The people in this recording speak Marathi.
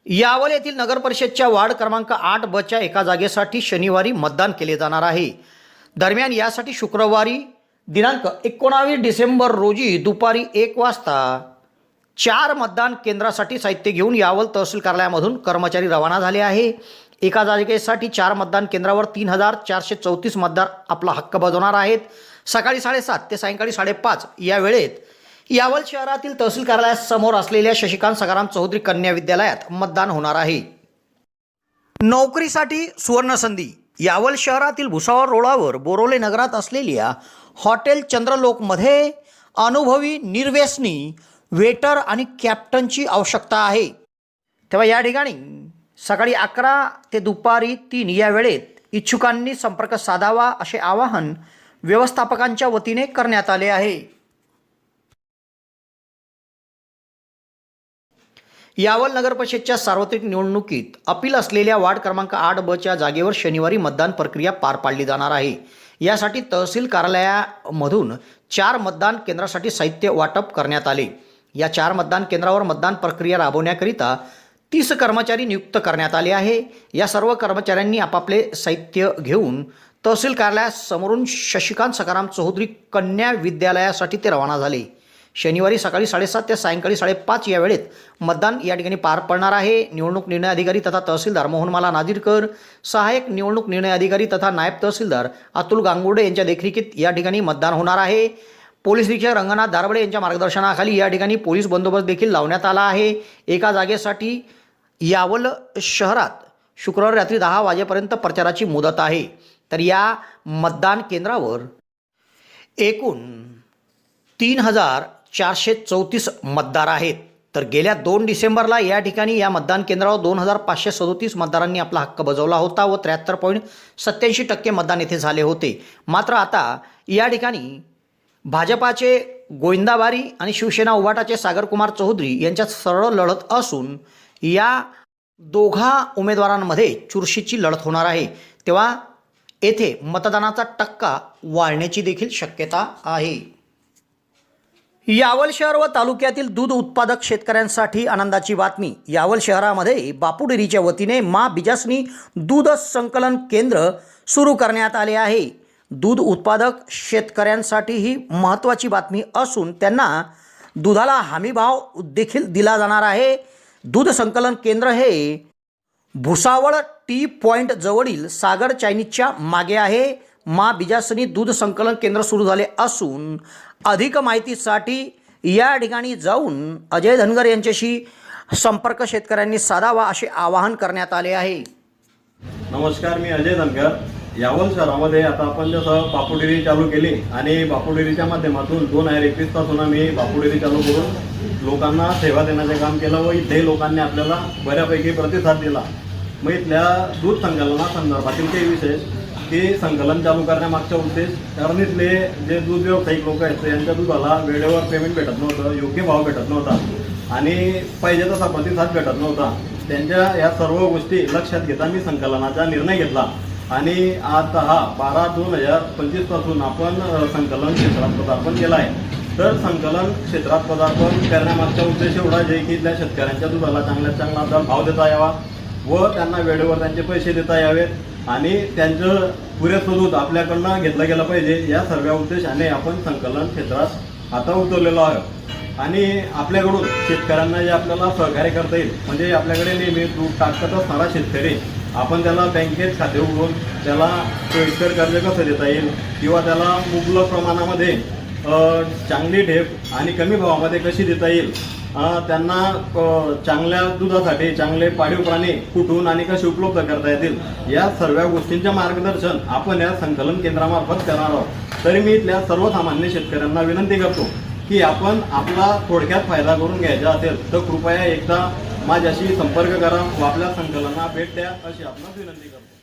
यावल येथील नगर परिषदच्या वार्ड क्रमांक 8 च्या एका जागेसाठी शनिवारी मतदान केले जाणार आहे। दरम्यान यासाठी शुक्रवारी दिनांक 19 डिसेंबर रोजी दुपारी 1 वाजता 4 मतदान केंद्रासाठी साहित्य घेऊन यावल तहसील कार्यालयामधून कर्मचारी रवाना झाले आहे। एका जागेसाठी 4 मतदान केंद्रावर 3434 मतदार आपला हक्क बजावणार आहेत। सकाळी 7:30 ते सायंकाळी 5:30 या वेळेत यावल शहरातील तहसील कार्यालयासमोर असलेल्या शशिकांत सखाराम चौधरी कन्या विद्यालयात मतदान होणार आहे। नोकरीसाठी सुवर्ण संधी। यावल शहरातील भुसावळ रोडावर बोरोले नगरात असलेल्या हॉटेल चंद्रलोकमध्ये अनुभवी निर्व्यसनी वेटर आणि कॅप्टनची आवश्यकता आहे। तेव्हा या ठिकाणी सकाळी 11 ते दुपारी 3 या वेळेत इच्छुकांनी संपर्क साधावा असे आवाहन व्यवस्थापकांच्या वतीने करण्यात आले आहे। यावल नगर परिषदच्या सार्वत्रिक निवडणुकीत अपील असलेल्या वार्ड क्रमांक 8 च्या जागेवर शनिवारी मतदान प्रक्रिया पार पाडली जाणार आहे। यासाठी तहसील कार्यालयामधून 4 मतदान केंद्रासाठी साहित्य वाटप करण्यात आले। या 4 मतदान केंद्रावर मतदान प्रक्रिया राबवण्याकरिता 30 कर्मचारी नियुक्त करण्यात आले आहे। या सर्व कर्मचाऱ्यांनी आपापले साहित्य घेऊन तहसील कार्यालयासमोरून शशिकांत सखाराम चौधरी कन्या विद्यालयासाठी ते रवाना झाले। शनिवारी सकाळी 7:30 ते सायंकाळी 5:30 या वेळेत मतदान या ठिकाणी पार पडणार आहे। निवडणूक निर्णय अधिकारी तथा तहसीलदार मोहनमाला नादिरकर, सहाय्यक निवडणूक निर्णय अधिकारी तथा नायब तहसीलदार अतुल गांगुर्डे यांच्या देखरेखीत या ठिकाणी मतदान होणार आहे। पोलीस निरीक्षक रंगनाथ दारबडे यांच्या मार्गदर्शनाखाली या ठिकाणी पोलीस बंदोबस्त देखील लावण्यात आला आहे। एका जागेसाठी यावल शहरात शुक्रवारी रात्री 10 वाजेपर्यंत प्रचाराची मुदत आहे। तर या मतदान केंद्रावर एकूण 3434 मतदार आहेत। तर गेल्या 2 डिसेंबरला या ठिकाणी या मतदान केंद्रावर 2537 मतदारांनी आपला हक्क बजावला होता व 73.87% मतदान येथे झाले होते। मात्र आता या ठिकाणी भाजपाचे गोविंदाबारी आणि शिवसेना उभाटाचे सागरकुमार चौधरी यांच्यात सरळ लढत असून या दोघा उमेदवारांमध्ये चुरशीची लढत होणार आहे। तेव्हा येथे मतदानाचा टक्का वाढण्याची देखील शक्यता आहे। यावल शहर व तालुक्यातील दूध उत्पादक शेतकऱ्यांसाठी आनंदाची बातमी। यावल शहरामध्ये बापू डेअरीच्या वतीने माँ बिजासनी दूध संकलन केंद्र सुरू करण्यात आले आहे। दूध उत्पादक शेतकऱ्यांसाठी ही महत्त्वाची बातमी असून त्यांना दुधाला हमीभाव देखील दिला जाणार आहे। दूध संकलन केंद्र हे भुसावळ टी पॉइंट जवळील सागर चायनीजच्या मागे आहे। माँ बिजासनी दूध संकलन केंद्र सुरू झाले असून अधिक माहितीसाठी या ठिकाणी जाऊन अजय धनगर यांच्याशी संपर्क शेतकऱ्यांनी साधावा असे आवाहन करण्यात आले आहे। नमस्कार, मी अजय धनगर। यावल शहरामध्ये आता आपण जसं बापू डेअरी चालू केली आणि बापू डेअरीच्या माध्यमातून 2021 पासून आम्ही बापू डेअरी चालू करून लोकांना सेवा देण्याचे काम केलं व इथे लोकांनी आपल्याला बऱ्यापैकी प्रतिसाद दिला। मग इथल्या दूध संकलना संदर्भातील काही विषय की संकलन चालू करण्यामागचा उद्देश, कारण इथले जे दूध व्यावसायिक लोक आहेत यांच्या दुधाला वेळेवर पेमेंट भेटत नव्हतं, योग्य भाव भेटत नव्हता आणि पाहिजे तसा प्रतिसाद भेटत नव्हता। त्यांच्या या सर्व गोष्टी लक्षात घेता मी संकलनाचा निर्णय घेतला आणि आता हा 12/2025 पासून आपण संकलन क्षेत्रात पदार्पण केला आहे। तर संकलन क्षेत्रात पदार्पण करण्यामागचा उद्देश एवढा आहे की इथल्या शेतकऱ्यांच्या दुधाला चांगल्यात चांगला भाव देता यावा व त्यांना वेळेवर त्यांचे पैसे देता यावेत आणि त्यांचं पुरेसं दूध आपल्याकडनं घेतलं गेलं पाहिजे। या सर्व उद्देशाने आपण संकलन क्षेत्रात आता उतरलेलो आहोत आणि आपल्याकडून शेतकऱ्यांना जे आपल्याला सहकार्य करता येईल, म्हणजे आपल्याकडे नेहमी दूध टाकत असणारा शेतकरी आपण त्याला बँकेत खाते उघडून त्याला सोयीस्कर कर्ज कसं देता येईल किंवा त्याला मुबलक प्रमाणामध्ये चांगली ढेप आणि कमी भावामध्ये कशी देता येईल, त्यांना चांगल्या दुधासाठी चांगले पाळीव प्राणी कुठून आणि कसे उपलब्ध करता येतील, या सर्व गोष्टींचे मार्गदर्शन आपण या संकलन केंद्रामार्फत करणार आहोत। तरी मी इथल्या सर्वसामान्य शेतकऱ्यांना विनंती करतो की आपण आपला थोडक्यात फायदा करून घ्यायचा असेल तर कृपया एकदा माझ्याशी संपर्क करा व आपल्या संकलनाला भेट द्या अशी आपणास विनंती करतो।